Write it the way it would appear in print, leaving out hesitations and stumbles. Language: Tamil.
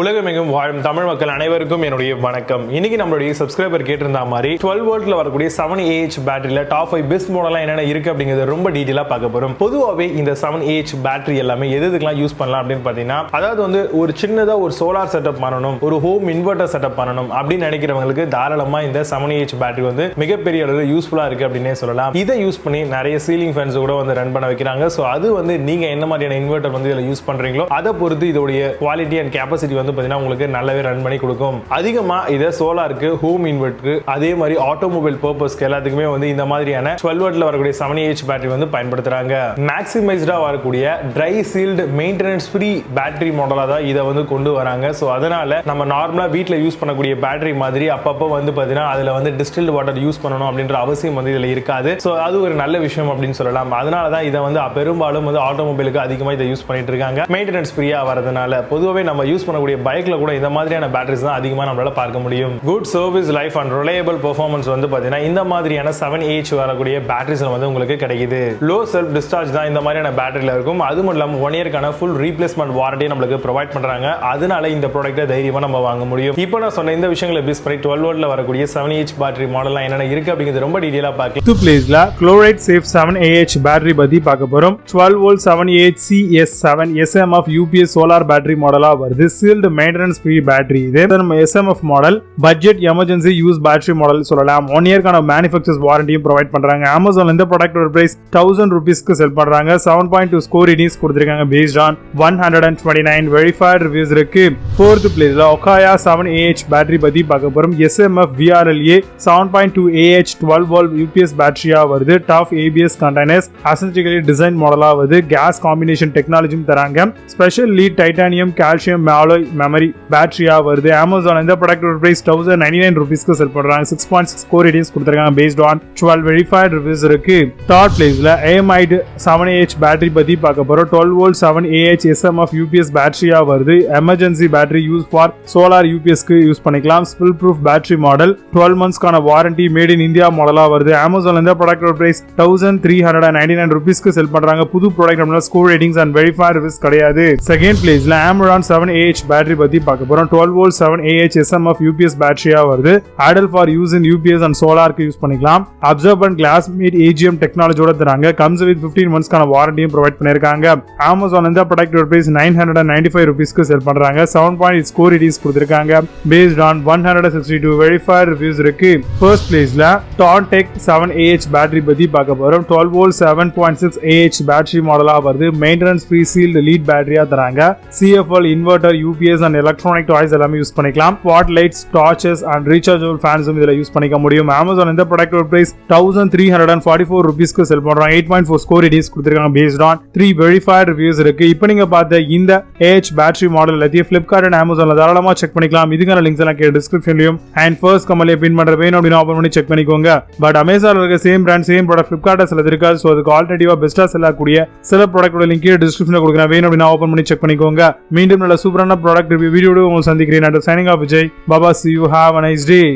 உலகமெங்கும் வாழும் தமிழ் மக்கள் அனைவருக்கும் என்னுடைய வணக்கம். இன்னைக்கு நம்மளுடைய சப்ஸ்கிரைபர் கேட்டிருந்த மாதிரி 12 வோல்ட்ல வரக்கூடிய 7AH பேட்டரியில டாப் 5 பெஸ்ட் மாடலாம் என்னென்ன இருக்கு அப்படிங்கறது ரொம்ப டீடைலா பார்க்க போறோம். பொதுவாகவே இந்த 7AH பேட்டரி எல்லாமே எதுக்கெல்லாம் யூஸ் பண்ணலாம் அப்படின்னு பாத்தீங்கன்னா, அதாவது வந்து ஒரு சின்னதா ஒரு சோலார் செட்டப் பண்ணணும், ஒரு ஹோம் இன்வெர்டர் செட்டப் பண்ணணும் அப்படின்னு நினைக்கிறவங்களுக்கு தாராளமா இந்த 7AH பேட்டரி வந்து மிகப்பெரிய அளவுல யூஸ்ஃபுல்லா இருக்கு அப்படின்னே சொல்லலாம். இதை யூஸ் பண்ணி நிறைய சீலிங் ஃபேன்ஸ் கூட வந்து ரன் பண்ண வைக்கிறாங்க. சோ அது வந்து நீங்க என்ன மாதிரியான இன்வெர்டர் வந்து இதுல யூஸ் பண்றீங்களோ அதை பொறுத்து இதோடைய குவாலிட்டி அண்ட் கெபாசிட்டி வந்து உங்களுக்கு நல்லாவே ரன் பண்ணி கொடுக்கும். அதிகமா இத சோலாருக்கு, ஹோம் இன்வெர்ட்டருக்கு, அதே மாதிரி ஆட்டோமொபைல் பர்பஸ்க்கு எல்லாத்துக்குமே வந்து இந்த மாதிரியான 12 வோல்ட்ல வரக்கூடிய 7AH பேட்டரி வந்து பயன்படுத்துறாங்க. மேக்ஸிமைஸ்டா வரக்கூடிய dry sealed maintenance free battery மாடலா தான் இதை வந்து கொண்டு வராங்க. சோ அதனால நம்ம நார்மலா வீட்ல யூஸ் பண்ணக்கூடிய பேட்டரி மாதிரி அப்பப்போ வந்து பாத்தீங்கன்னா அதுல வந்து டிஸ்டில்டு வாட்டர் யூஸ் பண்ணணும் அப்படின்ற அவசியம் வந்து இதுல இருக்காது. சோ அது ஒரு நல்ல விஷயம் அப்படின்னு சொல்லலாம். அதனால தான் இதை வந்து பெரும்பாலும் வந்து ஆட்டோமொபைலுக்கு அதிகமா இதை யூஸ் பண்ணிட்டு இருக்காங்க. மெயின்டெனன்ஸ் ஃப்ரீயா வரதுனால பொதுவாகவே நம்ம யூஸ் பண்ணக்கூடிய பைக்ல கூட இந்த மாதிரியான பேட்டரிஸ் தான் அதிகமா நம்மளால பார்க்க முடியும். Good service life and reliable performance வந்து பாத்தீங்கன்னா இந்த மாதிரியான 7AH வரக்கூடிய பேட்டரிஸ்ல வந்து உங்களுக்கு கிடைக்குது. லோ செல்ஃப் டிஸ்சார்ஜ் தான் இந்த மாதிரியான பேட்டரியில இருக்கும். அது மட்டும் இல்லாம 1 இயர்க்கான ஃபுல் ரீப்ளேஸ்மெண்ட் வாரண்டி நம்மளுக்கு ப்ரொவைட் பண்றாங்க. அதனால இந்த ப்ராடக்ட்டை தைரியமா நம்ம வாங்க முடியும். இப்போ நான் சொன்ன இந்த விஷயங்களை பேஸ் பண்ணி 12 வோல்ட்ல வரக்கூடிய 7AH பேட்டரி மாடல்லாம் என்னென்ன இருக்கு அப்படிங்கிறது ரொம்ப டீடைலா பார்க்கலாம். டூ பிளேஸ்ல Chloride Safe 7AH பேட்டரி பத்தி பார்க்க போறோம். 12 volt 7AH CS7 SMF UPS solar battery மாடலா வருது. Sealed maintenance free battery. இது நம்ம SMF model budget emergency use battery model சொல்லலாம். 1 இயர்க்கான மேனுஃபேக்சர்ஸ் வாரண்டியும் ப்ரொவைட் பண்றாங்க. Amazon இந்த ப்ராடக்ட்டோட பிரைஸ் 1000 ரூபீஸ்க்கு செல் பண்றாங்க. 7.2 ஸ்கோர் ரேட்டிங்ஸ் கொடுத்திருக்காங்க based on 129 வெரிஃபைட் ரிவ்யூஸ் இருக்கு. 4th பிளேஸ்ல Okaya 7AH பேட்டரி பத்தி பார்க்க போறோம். SMF VRLA 7.2 AH 12 volt UPS பேட்டரியா வருது. Top ABS containers aesthetically design மாடலா வருது. கேஸ் காம்பினேஷன் டெக்னாலஜியும் தராங்க. Special lead titanium calcium alloy memory பேட்டரியா வருது. Amazon இந்த ப்ராடக்ட்டோட பிரைஸ் 1099 ரூபீஸ்க்கு செல் பண்றாங்க. 6.6 ஸ்கோர் ரேட்டிங்ஸ் கொடுத்திருக்காங்க based on 12 வெரிஃபைட் ரிவ்யூஸ் இருக்கு. third பிளேஸ்ல AMAID 7AH பேட்டரி பத்தி பார்க்க போறோம். 12 வோல்ட் 7AH SMF UPS பேட்டரியா வருது. Emergency battery use for solar UPSக்கு யூஸ் பண்ணிக்கலாம். ஸ்பில் ப்ரூஃப் பேட்டரி மாடல் 12 மந்த்ஸ்க்கான வாரண்டி மேட் இன் இந்தியா மாடலா வருது. Amazon இந்த ப்ராடக்ட்டோட பிரைஸ் 1399 ரூபீஸ்க்கு செல் பண்றாங்க. புது ப்ராடக்ட் நம்மள score ratings and verified reviews கிடையாது. செகண்ட் பிளேஸ்ல amaron 7AH பேட்டரி பத்தி பார்க்க போறோம். 12 வோல்ட் 7AH SMF UPS பேட்டரியா வருது. Ideal for use in UPS and சோலாருக்கு யூஸ் பண்ணிக்கலாம். அப்சர்பன்ட் கிளாஸ் மேட் AGM டெக்னாலஜியோட தராங்க. கம்ஸ் வித் 15 மந்த்ஸ்க்கான வாரண்டியும் ப்ரொவைட் பண்ணிருக்காங்க. Amazon இந்த ப்ராடக்ட்டோட பிரைஸ் 995 ரூபீஸ்க்கு செல் பண்றாங்க. 7.8 ஸ்கோர் ரேட்டிங்ஸ் கொடுத்திருக்காங்க based on 162 வெரிஃபைட் ரிவ்யூஸ் இருக்கு. ஃபர்ஸ்ட் பிளேஸ்ல Trontek 7AH பேட்டரி பத்தி பார்க்க போறோம். 12 வோல்ட் 7.6 AH பேட்டரி மாடலா வருது. மெயின்டெனன்ஸ் ஃப்ரீ சீல்டு லீட் பேட்டரியா தராங்க. CFL inverter UPS and electronic toys எல்லாமே யூஸ் பண்ணிக்கலாம். Spot lights, torches and rechargeable ஃபேன்ஸும் இதுல யூஸ் பண்ணிக்க முடியும். Amazon இந்த ப்ராடக்ட்டோட பிரைஸ் 1344 ரூபீஸ்க்கு செல் பண்றாங்க. 8.4 ஸ்கோர் ரேட்டிங்ஸ் கொடுத்திருக்காங்க based on 3 வெரிஃபைட் ரிவ்யூஸ் இருக்கு. இப்போ நீங்க பார்த்த இந்த AH பேட்டரி மாடல் எல்லாத்தையும் Flipkart and Amazonல தாராளமா செக் பண்ணிக்கலாம். இதுக்கான லிங்க்ஸ் எல்லாம் கீழ டிஸ்கிரிப்ஷன்லயும் அண்ட் ஃபர்ஸ்ட் கமெண்ட்ல பின் பண்ற வேணும் அப்படினா ஓபன் பண்ணி செக் பண்ணிக்கோங்க. பட் Amazonல இருக்க சேம் பிராண்ட் சேம் ப்ராடக்ட் Flipkartல சில இருக்காது. சோ அதுக்கு ஆல்டர்னேட்டிவா பெஸ்டா செல்லக்கூடிய சில ப்ராடக்ட்டோட லிங்க் கீழ டிஸ்கிரிப்ஷன்ல கொடுக்கிறேன். வேணும் அப்படினா ஓபன் பண்ணி செக் பண்ணிக்கோங்க. மீண்டும் நல்ல சூப்பரான ப்ராடக்ட் ரிவ்யூ வீடியோட உங்களை சந்திக்கிறேன். Signing off Vijay. Baba, see you, have a nice day.